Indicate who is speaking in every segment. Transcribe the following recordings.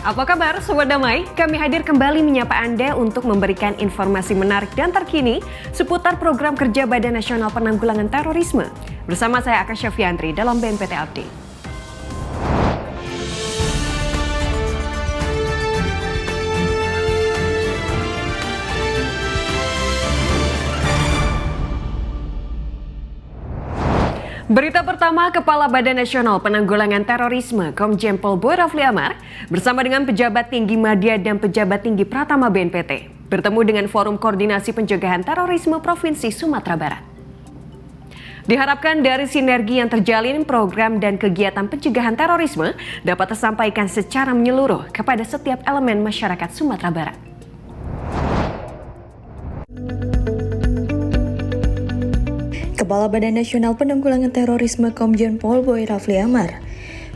Speaker 1: Apa kabar Sobat Damai? Kami hadir kembali menyapa Anda untuk memberikan informasi menarik dan terkini seputar program kerja Badan Nasional Penanggulangan Terorisme. Bersama saya Akasha Fiantri dalam BNPT Update. Berita pertama, Kepala Badan Nasional Penanggulangan Terorisme Komjen Pol Boy Rafli Amar bersama dengan pejabat tinggi Madya dan pejabat tinggi Pratama BNPT bertemu dengan Forum Koordinasi Pencegahan Terorisme Provinsi Sumatera Barat. Diharapkan dari sinergi yang terjalin, program dan kegiatan pencegahan terorisme dapat tersampaikan secara menyeluruh kepada setiap elemen masyarakat Sumatera Barat.
Speaker 2: Kepala Badan Nasional Penanggulangan Terorisme Komjen Pol Boy Rafli Amar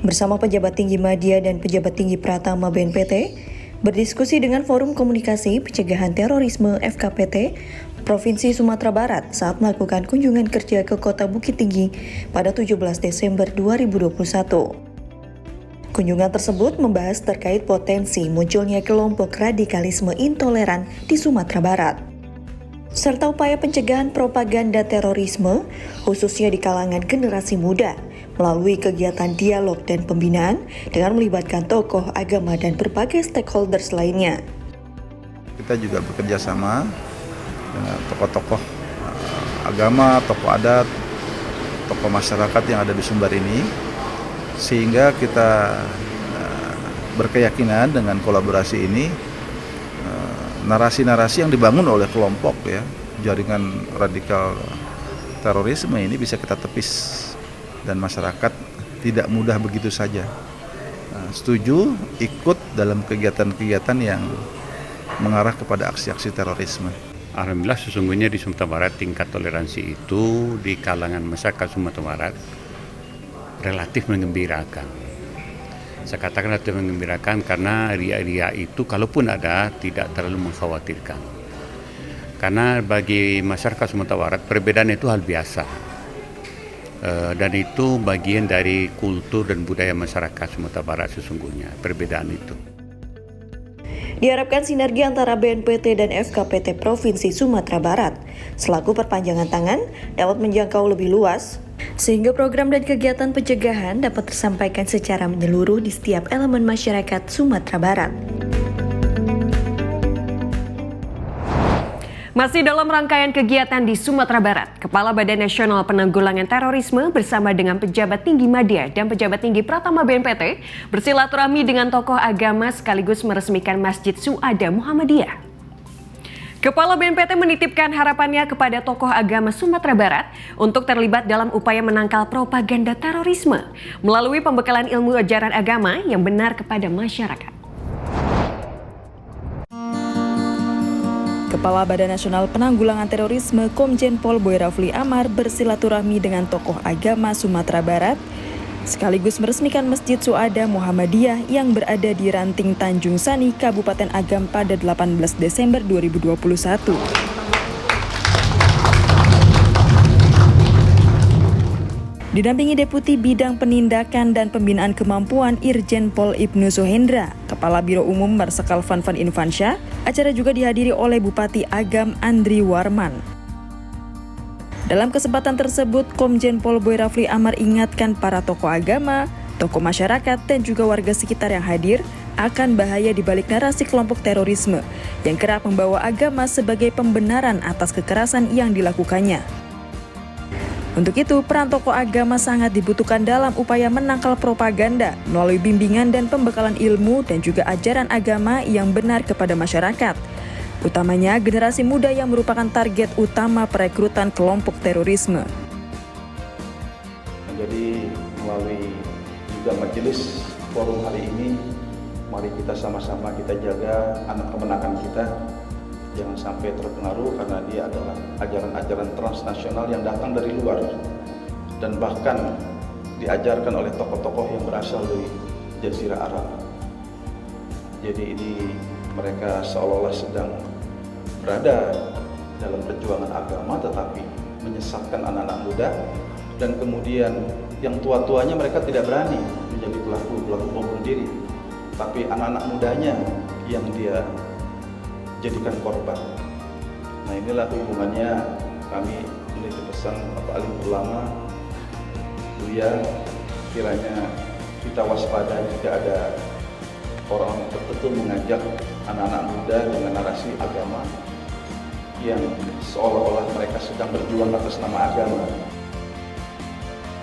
Speaker 2: bersama pejabat tinggi Madya dan pejabat tinggi Pratama BNPT berdiskusi dengan Forum Komunikasi Pencegahan Terorisme FKPT Provinsi Sumatera Barat saat melakukan kunjungan kerja ke Kota Bukit Tinggi pada 17 Desember 2021. Kunjungan tersebut membahas terkait potensi munculnya kelompok radikalisme intoleran di Sumatera Barat, serta upaya pencegahan propaganda terorisme, khususnya di kalangan generasi muda, melalui kegiatan dialog dan pembinaan dengan melibatkan tokoh agama dan berbagai stakeholders lainnya.
Speaker 3: Kita juga bekerja sama dengan tokoh-tokoh agama, tokoh adat, tokoh masyarakat yang ada di Sumbar ini, sehingga kita berkeyakinan dengan kolaborasi ini narasi-narasi yang dibangun oleh kelompok jaringan radikal terorisme ini bisa kita tepis dan masyarakat tidak mudah begitu saja setuju ikut dalam kegiatan-kegiatan yang mengarah kepada aksi-aksi terorisme.
Speaker 4: Alhamdulillah sesungguhnya di Sumatera Barat tingkat toleransi itu di kalangan masyarakat Sumatera Barat relatif menggembirakan. Saya katakan relatif menggembirakan karena ria-ria itu kalaupun ada tidak terlalu mengkhawatirkan. Karena bagi masyarakat Sumatera Barat perbedaan itu hal biasa. Dan itu bagian dari kultur dan budaya masyarakat Sumatera Barat sesungguhnya, perbedaan itu.
Speaker 2: Diharapkan sinergi antara BNPT dan FKPT Provinsi Sumatera Barat selaku perpanjangan tangan dapat menjangkau lebih luas, sehingga program dan kegiatan pencegahan dapat tersampaikan secara menyeluruh di setiap elemen masyarakat Sumatera Barat.
Speaker 1: Masih dalam rangkaian kegiatan di Sumatera Barat, Kepala Badan Nasional Penanggulangan Terorisme bersama dengan pejabat tinggi Madya dan pejabat tinggi Pratama BNPT bersilaturahmi dengan tokoh agama sekaligus meresmikan Masjid Suada Muhammadiyah. Kepala BNPT menitipkan harapannya kepada tokoh agama Sumatera Barat untuk terlibat dalam upaya menangkal propaganda terorisme melalui pembekalan ilmu ajaran agama yang benar kepada masyarakat.
Speaker 2: Kepala Badan Nasional Penanggulangan Terorisme Komjen Pol Boy Rafli Amar bersilaturahmi dengan tokoh agama Sumatera Barat sekaligus meresmikan Masjid Suada Muhammadiyah yang berada di Ranting Tanjung Sani, Kabupaten Agam pada 18 Desember 2021. Didampingi Deputi Bidang Penindakan dan Pembinaan Kemampuan Irjen Pol Ibnu Sohendra, Kepala Biro Umum Marsikal Fanfan Infansyah, acara juga dihadiri oleh Bupati Agam Andri Warman. Dalam kesempatan tersebut, Komjen Pol Boy Rafli Amar ingatkan para tokoh agama, tokoh masyarakat, dan juga warga sekitar yang hadir akan bahaya di balik narasi kelompok terorisme yang kerap membawa agama sebagai pembenaran atas kekerasan yang dilakukannya. Untuk itu, peran tokoh agama sangat dibutuhkan dalam upaya menangkal propaganda melalui bimbingan dan pembekalan ilmu dan juga ajaran agama yang benar kepada masyarakat, utamanya generasi muda yang merupakan target utama perekrutan kelompok terorisme.
Speaker 3: Jadi melalui juga majelis forum hari ini, mari kita sama-sama kita jaga anak kemenakan kita. Jangan sampai terpengaruh karena dia adalah ajaran-ajaran transnasional yang datang dari luar dan bahkan diajarkan oleh tokoh-tokoh yang berasal dari Jazirah Arab. Jadi ini mereka seolah-olah sedang berada dalam perjuangan agama tetapi menyesatkan anak-anak muda, dan kemudian yang tua-tuanya mereka tidak berani menjadi pelaku bom bunuh diri. tapi anak-anak mudanya yang dia jadikan korban. Nah, inilah hubungannya kami menitip pesan Bapak Alim Ulama, Buya, kiranya kita waspada jika ada orang tertentu mengajak anak-anak muda dengan narasi agama yang seolah-olah mereka sedang berjuang atas nama agama.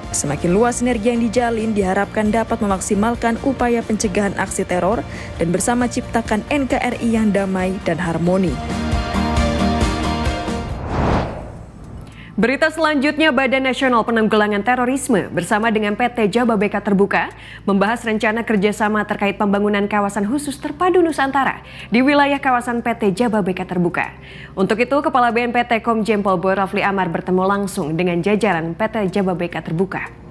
Speaker 2: Semakin luas sinergi yang dijalin diharapkan dapat memaksimalkan upaya pencegahan aksi teror dan bersama ciptakan NKRI yang damai dan harmoni.
Speaker 1: Berita selanjutnya, Badan Nasional Penanggulangan Terorisme bersama dengan PT Jababeka Terbuka membahas rencana kerjasama terkait pembangunan kawasan khusus terpadu Nusantara di wilayah kawasan PT Jababeka Terbuka. Untuk itu, Kepala BNPT Komjen Pol Boy Rafli Amar bertemu langsung dengan jajaran PT Jababeka Terbuka.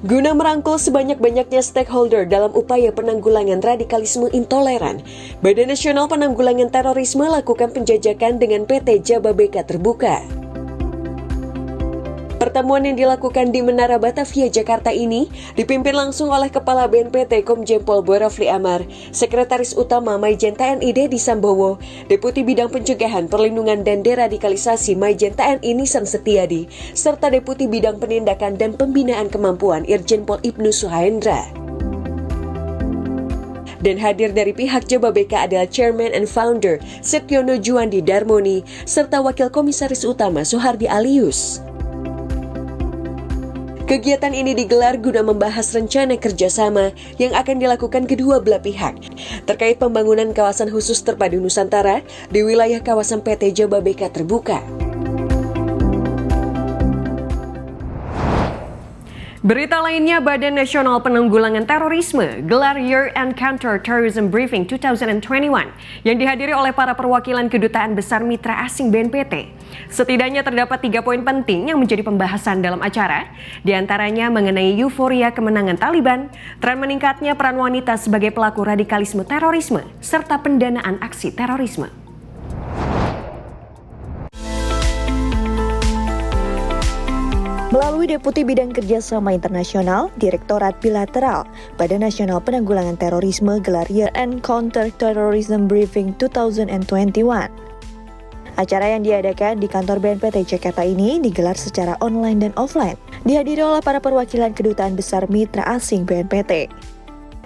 Speaker 5: Guna merangkul sebanyak-banyaknya stakeholder dalam upaya penanggulangan radikalisme intoleran, Badan Nasional Penanggulangan Terorisme lakukan penjajakan dengan PT Jababeka Terbuka. Pertemuan yang dilakukan di Menara Batavia, Jakarta ini dipimpin langsung oleh Kepala BNPT Komjen Pol Boy Rafli Amar, Sekretaris Utama Maijen TNI Dedi Sambowo, Deputi Bidang Pencegahan, Perlindungan dan Deradikalisasi Maijen TNI Nisan Setiadi, serta Deputi Bidang Penindakan dan Pembinaan Kemampuan Irjen Pol Ibnu Suhendra. Dan hadir dari pihak Jababeka adalah Chairman and Founder Setyono Juandi Darmoni, serta Wakil Komisaris Utama Soehardi Alius. Kegiatan ini digelar guna membahas rencana kerjasama yang akan dilakukan kedua belah pihak terkait pembangunan kawasan khusus terpadu Nusantara di wilayah kawasan PT Jababeka Terbuka.
Speaker 1: Berita lainnya, Badan Nasional Penanggulangan Terorisme gelar Year-End Counter-Terrorism Briefing 2021 yang dihadiri oleh para perwakilan kedutaan besar mitra asing BNPT. Setidaknya terdapat 3 poin penting yang menjadi pembahasan dalam acara, diantaranya mengenai euforia kemenangan Taliban, tren meningkatnya peran wanita sebagai pelaku radikalisme terorisme, serta pendanaan aksi terorisme.
Speaker 6: Melalui Deputi Bidang Kerjasama Internasional, Direktorat Bilateral, Badan Nasional Penanggulangan Terorisme gelar Year-End Counter-Terrorism Briefing 2021. Acara yang diadakan di kantor BNPT Jakarta ini digelar secara online dan offline, dihadiri oleh para perwakilan kedutaan besar mitra asing BNPT.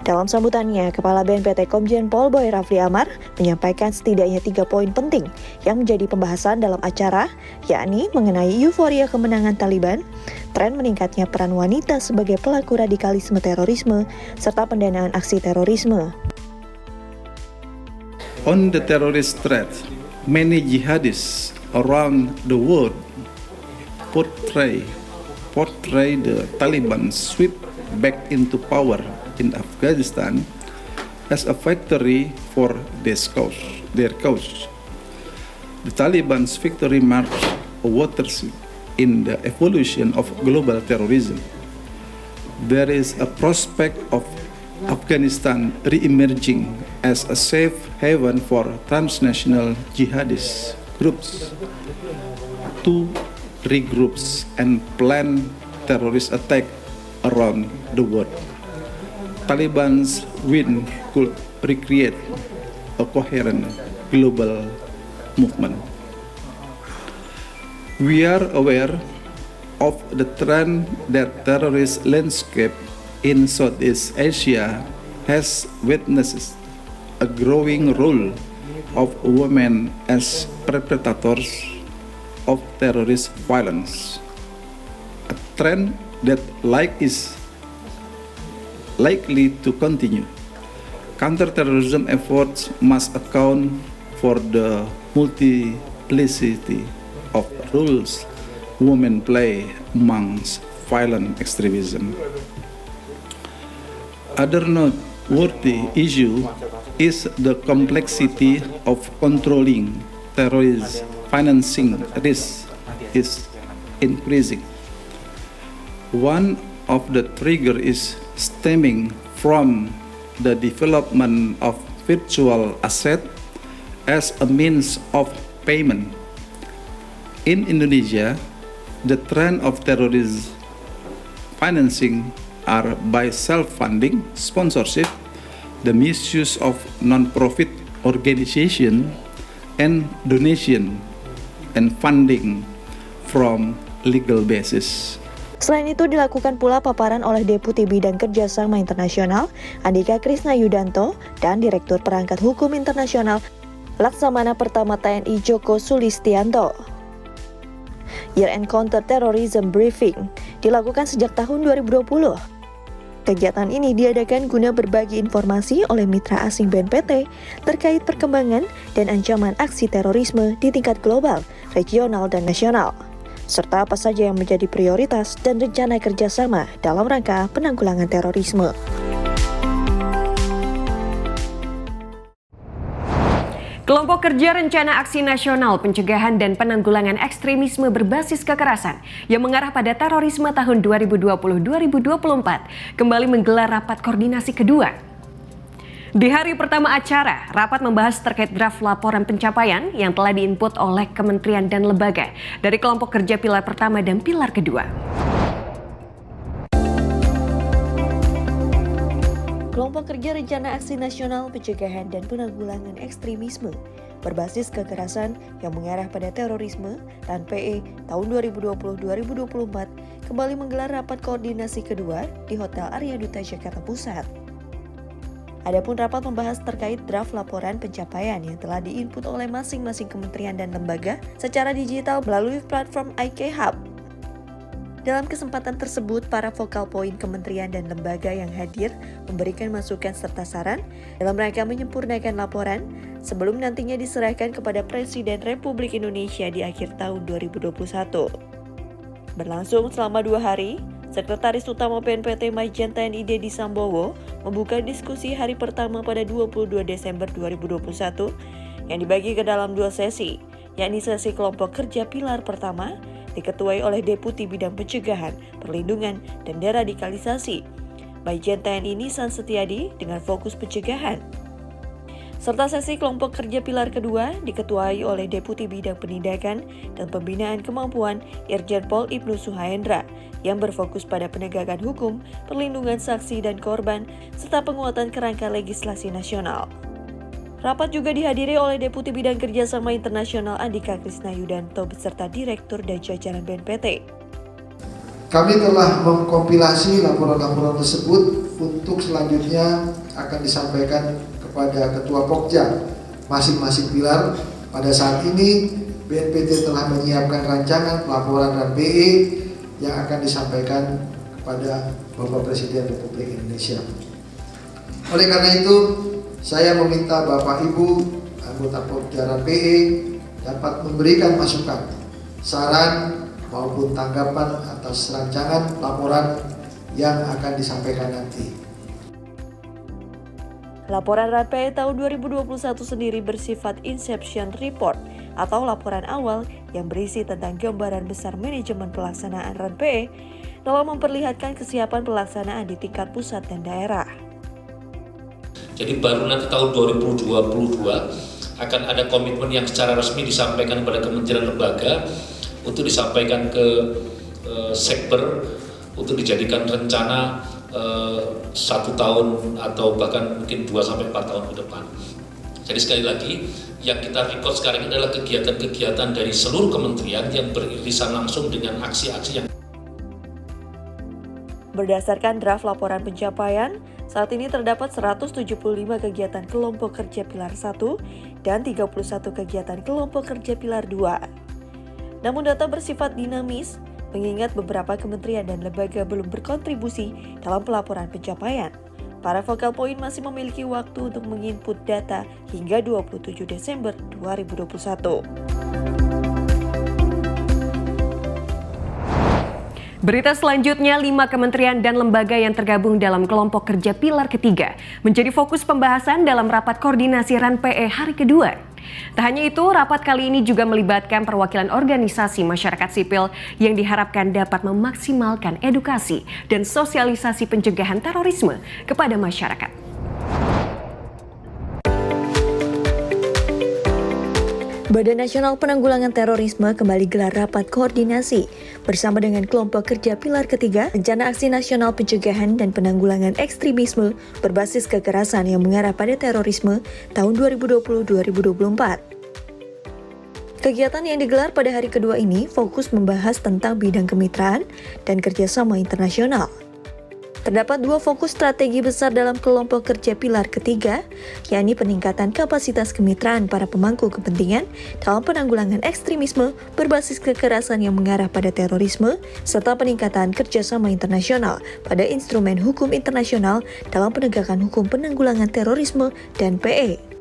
Speaker 6: Dalam sambutannya, Kepala BNPT Komjen Pol Boy Rafli Amar menyampaikan setidaknya 3 poin penting yang menjadi pembahasan dalam acara, yakni mengenai euforia kemenangan Taliban, tren meningkatnya peran wanita sebagai pelaku radikalisme terorisme, serta pendanaan aksi terorisme.
Speaker 7: On the terrorist threat, many jihadists around the world portray the Taliban sweep back into power in Afghanistan as a victory for their cause. The Taliban's victory marks a watershed in the evolution of global terrorism. There is a prospect of Afghanistan re-emerging as a safe haven for transnational jihadist groups to regroup and plan terrorist attack around the world. Taliban's win could recreate a coherent global movement. We are aware of the trend that terrorist landscape in Southeast Asia has witnessed a growing role of women as perpetrators of terrorist violence, a trend that is likely to continue. Counterterrorism efforts must account for the multiplicity of roles women play amongst violent extremism. Other noteworthy issue is the complexity of controlling terrorist financing risk is increasing. One of the trigger is stemming from the development of virtual asset as a means of payment. In Indonesia, the trend of terrorist financing are by self-funding, sponsorship, the misuse of non-profit organization, and donation and funding from legal basis.
Speaker 6: Selain itu dilakukan pula paparan oleh Deputi Bidang Kerjasama Internasional Andika Krisna Yudanto dan Direktur Perangkat Hukum Internasional Laksamana Pertama TNI Joko Sulistianto. Year-end Counter-Terrorism Briefing dilakukan sejak tahun 2020. Kegiatan ini diadakan guna berbagi informasi oleh mitra asing BNPT terkait perkembangan dan ancaman aksi terorisme di tingkat global, regional, dan nasional, serta apa saja yang menjadi prioritas dan rencana kerjasama dalam rangka penanggulangan terorisme.
Speaker 1: Kelompok Kerja Rencana Aksi Nasional Pencegahan dan Penanggulangan Ekstremisme Berbasis Kekerasan yang mengarah pada terorisme tahun 2020-2024 kembali menggelar rapat koordinasi kedua. Di hari pertama acara, rapat membahas terkait draft laporan pencapaian yang telah diinput oleh kementerian dan lembaga dari kelompok kerja pilar pertama dan pilar kedua.
Speaker 6: Kelompok Kerja Rencana Aksi Nasional Pencegahan dan Penanggulangan Ekstremisme Berbasis Kekerasan yang mengarah pada terorisme (RAN-PE) tahun 2020-2024 kembali menggelar rapat koordinasi kedua di Hotel Arya Duta Jakarta Pusat. Adapun rapat membahas terkait draft laporan pencapaian yang telah diinput oleh masing-masing kementerian dan lembaga secara digital melalui platform IK Hub. Dalam kesempatan tersebut, para focal point kementerian dan lembaga yang hadir memberikan masukan serta saran dalam rangka menyempurnakan laporan sebelum nantinya diserahkan kepada Presiden Republik Indonesia di akhir tahun 2021. Berlangsung selama 2 hari, Sekretaris Utama BNPT Majen TNI Deddy Sambowo membuka diskusi hari pertama pada 22 Desember 2021 yang dibagi ke dalam 2 sesi, yakni sesi kelompok kerja pilar pertama diketuai oleh Deputi Bidang Pencegahan, Perlindungan, dan Deradikalisasi, Majen TNI Nisan Setiadi dengan fokus pencegahan. Serta sesi kelompok kerja pilar kedua diketuai oleh Deputi Bidang Penindakan dan Pembinaan Kemampuan Irjen Pol Ibnu Suhaendra yang berfokus pada penegakan hukum, perlindungan saksi dan korban, serta penguatan kerangka legislasi nasional. Rapat juga dihadiri oleh Deputi Bidang Kerjasama Internasional Andika Krisna Yudanto beserta Direktur dan jajaran BNPT.
Speaker 8: Kami telah mengkompilasi laporan-laporan tersebut untuk selanjutnya akan disampaikan kepada Ketua Pokja masing-masing pilar. Pada saat ini BNPT telah menyiapkan rancangan laporan RAN-PE yang akan disampaikan kepada Bapak Presiden Republik Indonesia. Oleh karena itu, saya meminta Bapak Ibu anggota Pokja RAN-PE dapat memberikan masukan, saran maupun tanggapan atas rancangan laporan yang akan disampaikan nanti.
Speaker 6: Laporan RAN-PE tahun 2021 sendiri bersifat Inception Report atau laporan awal yang berisi tentang gambaran besar manajemen pelaksanaan RAN-PE dalam memperlihatkan kesiapan pelaksanaan di tingkat pusat dan daerah.
Speaker 9: Jadi baru nanti tahun 2022 akan ada komitmen yang secara resmi disampaikan kepada kementerian lembaga untuk disampaikan ke Sekber untuk dijadikan rencana 1 tahun atau bahkan mungkin 2-4 tahun ke depan. Jadi sekali lagi yang kita record sekarang ini adalah kegiatan-kegiatan dari seluruh kementerian yang beririsan langsung dengan aksi-aksi yang.
Speaker 6: Berdasarkan draft laporan pencapaian, saat ini terdapat 175 kegiatan kelompok kerja pilar 1 dan 31 kegiatan kelompok kerja pilar 2. Namun data bersifat dinamis, mengingat beberapa kementerian dan lembaga belum berkontribusi dalam pelaporan pencapaian. Para focal point masih memiliki waktu untuk menginput data hingga 27 Desember 2021.
Speaker 1: Berita selanjutnya, 5 kementerian dan lembaga yang tergabung dalam kelompok kerja pilar ketiga menjadi fokus pembahasan dalam rapat koordinasi RAN-PE hari kedua. Tak hanya itu, rapat kali ini juga melibatkan perwakilan organisasi masyarakat sipil yang diharapkan dapat memaksimalkan edukasi dan sosialisasi pencegahan terorisme kepada masyarakat.
Speaker 6: Badan Nasional Penanggulangan Terorisme kembali gelar rapat koordinasi bersama dengan kelompok kerja pilar ketiga, Rencana Aksi Nasional Pencegahan dan Penanggulangan Ekstremisme berbasis kekerasan yang mengarah pada terorisme tahun 2020-2024. Kegiatan yang digelar pada hari kedua ini fokus membahas tentang bidang kemitraan dan kerjasama internasional. Terdapat dua fokus strategi besar dalam kelompok kerja pilar ketiga, yakni peningkatan kapasitas kemitraan para pemangku kepentingan dalam penanggulangan ekstremisme berbasis kekerasan yang mengarah pada terorisme, serta peningkatan kerjasama internasional pada instrumen hukum internasional dalam penegakan hukum penanggulangan terorisme dan PE.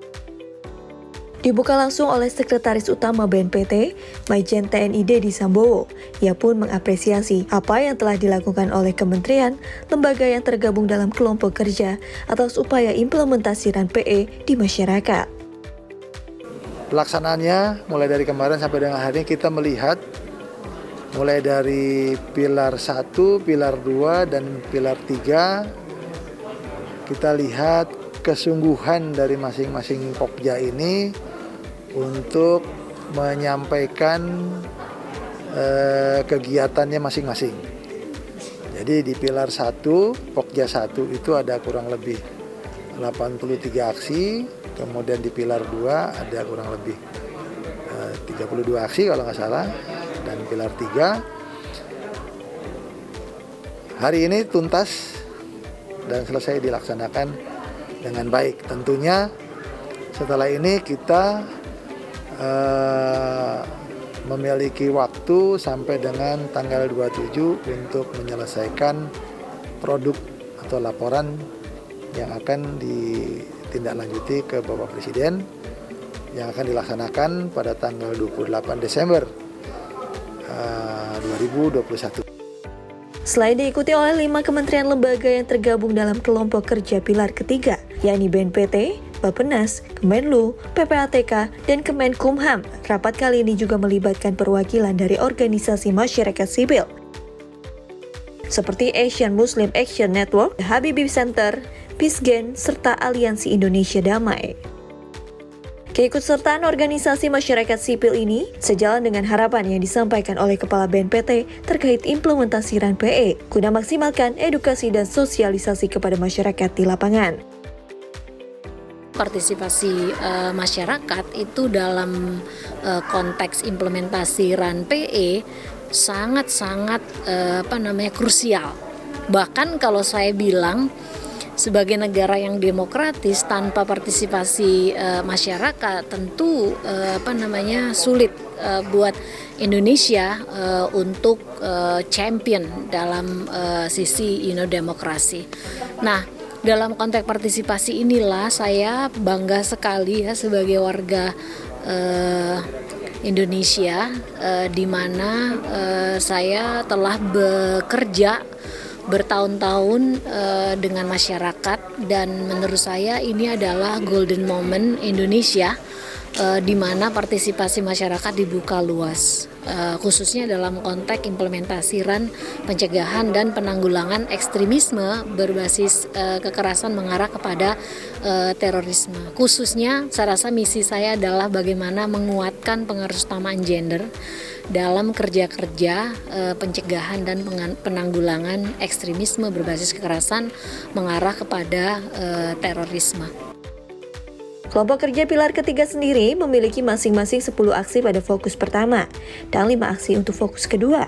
Speaker 6: Dibuka langsung oleh Sekretaris Utama BNPT, Majen TNI Deddy Sambowo. Ia pun mengapresiasi apa yang telah dilakukan oleh kementerian, lembaga yang tergabung dalam kelompok kerja atas upaya implementasi RAN PE di masyarakat.
Speaker 8: Pelaksanaannya mulai dari kemarin sampai dengan hari ini kita melihat mulai dari pilar 1, pilar 2, dan pilar 3 kita lihat kesungguhan dari masing-masing Pokja ini untuk menyampaikan kegiatannya masing-masing. Jadi di pilar 1, Pokja 1 itu ada kurang lebih 83 aksi, kemudian di pilar 2 ada kurang lebih 32 aksi kalau nggak salah, dan pilar 3 hari ini tuntas dan selesai dilaksanakan dengan baik. Tentunya setelah ini kita memiliki waktu sampai dengan tanggal 27 untuk menyelesaikan produk atau laporan yang akan ditindaklanjuti ke Bapak Presiden yang akan dilaksanakan pada tanggal 28 Desember 2021.
Speaker 6: Selain diikuti oleh 5 kementerian lembaga yang tergabung dalam kelompok kerja pilar ketiga, yakni BNPT, Bappenas, Kemenlu, PPATK, dan Kemenkumham. Rapat kali ini juga melibatkan perwakilan dari organisasi masyarakat sipil, seperti Asian Muslim Action Network, Habibie Center, PISGEN, serta Aliansi Indonesia Damai. Keikutsertaan organisasi masyarakat sipil ini sejalan dengan harapan yang disampaikan oleh Kepala BNPT terkait implementasi RAN PE guna maksimalkan edukasi dan sosialisasi kepada masyarakat di lapangan.
Speaker 10: Partisipasi masyarakat itu dalam konteks implementasi RAN PE sangat-sangat krusial. Bahkan kalau saya bilang sebagai negara yang demokratis tanpa partisipasi masyarakat tentu sulit buat Indonesia untuk champion dalam sisi demokrasi. Nah, dalam konteks partisipasi inilah saya bangga sekali ya sebagai warga Indonesia di mana saya telah bekerja bertahun-tahun dengan masyarakat, dan menurut saya ini adalah golden moment Indonesia di mana partisipasi masyarakat dibuka luas, khususnya dalam konteks implementasi RAN pencegahan dan penanggulangan ekstremisme berbasis kekerasan mengarah kepada terorisme. Khususnya saya rasa misi saya adalah bagaimana menguatkan pengaruhutamaan gender dalam kerja-kerja pencegahan dan penanggulangan ekstremisme berbasis kekerasan mengarah kepada terorisme.
Speaker 6: Kelompok kerja pilar ketiga sendiri memiliki masing-masing 10 aksi pada fokus pertama dan 5 aksi untuk fokus kedua.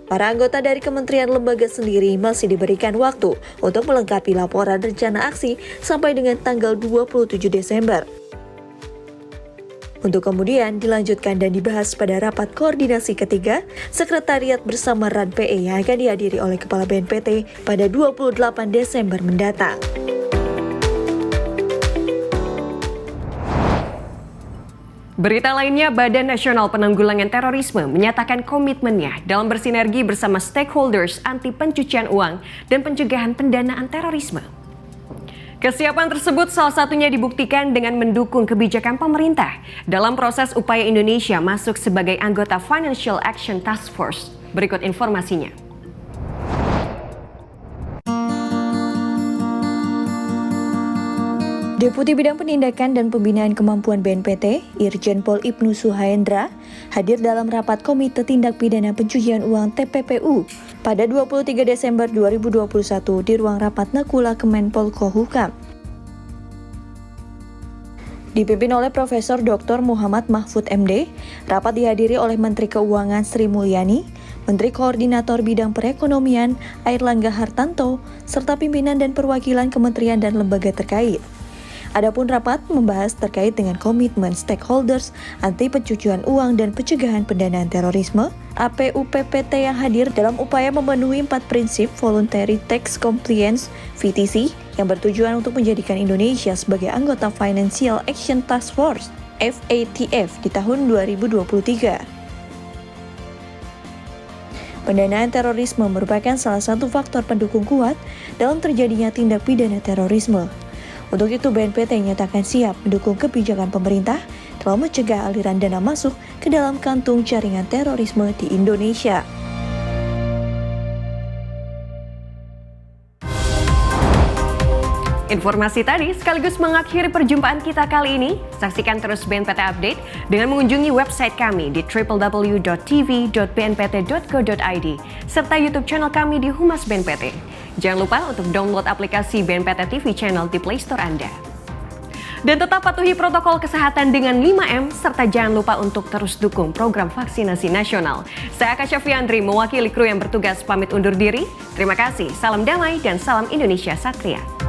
Speaker 6: Para anggota dari kementerian lembaga sendiri masih diberikan waktu untuk melengkapi laporan rencana aksi sampai dengan tanggal 27 Desember. Untuk kemudian dilanjutkan dan dibahas pada rapat koordinasi ketiga Sekretariat bersama RAN PE yang akan dihadiri oleh Kepala BNPT pada 28 Desember mendatang.
Speaker 1: Berita lainnya, Badan Nasional Penanggulangan Terorisme menyatakan komitmennya dalam bersinergi bersama stakeholders anti pencucian uang dan pencegahan pendanaan terorisme. Kesiapan tersebut salah satunya dibuktikan dengan mendukung kebijakan pemerintah dalam proses upaya Indonesia masuk sebagai anggota Financial Action Task Force. Berikut informasinya.
Speaker 6: Deputi Bidang Penindakan dan Pembinaan Kemampuan BNPT, Irjen Pol Ibnu Suhendra, hadir dalam rapat Komite Tindak Pidana Pencucian Uang TPPU pada 23 Desember 2021 di ruang rapat Nakula Kemenpol Kohukam. Dipimpin oleh Profesor Dr. Muhammad Mahfud MD, rapat dihadiri oleh Menteri Keuangan Sri Mulyani, Menteri Koordinator Bidang Perekonomian Airlangga Hartanto, serta pimpinan dan perwakilan kementerian dan lembaga terkait. Adapun rapat membahas terkait dengan komitmen stakeholders anti pencucian uang dan pencegahan pendanaan terorisme (APUPPT) yang hadir dalam upaya memenuhi 4 prinsip Voluntary Tax Compliance (VTC) yang bertujuan untuk menjadikan Indonesia sebagai anggota Financial Action Task Force (FATF) di tahun 2023. Pendanaan terorisme merupakan salah satu faktor pendukung kuat dalam terjadinya tindak pidana terorisme. Untuk itu, BNPT nyatakan siap mendukung kebijakan pemerintah dalam mencegah aliran dana masuk ke dalam kantung jaringan terorisme di Indonesia.
Speaker 1: Informasi tadi sekaligus mengakhiri perjumpaan kita kali ini. Saksikan terus BNPT Update dengan mengunjungi website kami di www.tv.bnpt.go.id serta YouTube channel kami di Humas BNPT. Jangan lupa untuk download aplikasi BNPT TV Channel di Play Store Anda. Dan tetap patuhi protokol kesehatan dengan 5M serta jangan lupa untuk terus dukung program vaksinasi nasional. Saya Akasha Fiandri mewakili kru yang bertugas pamit undur diri. Terima kasih, salam damai dan salam Indonesia Satria.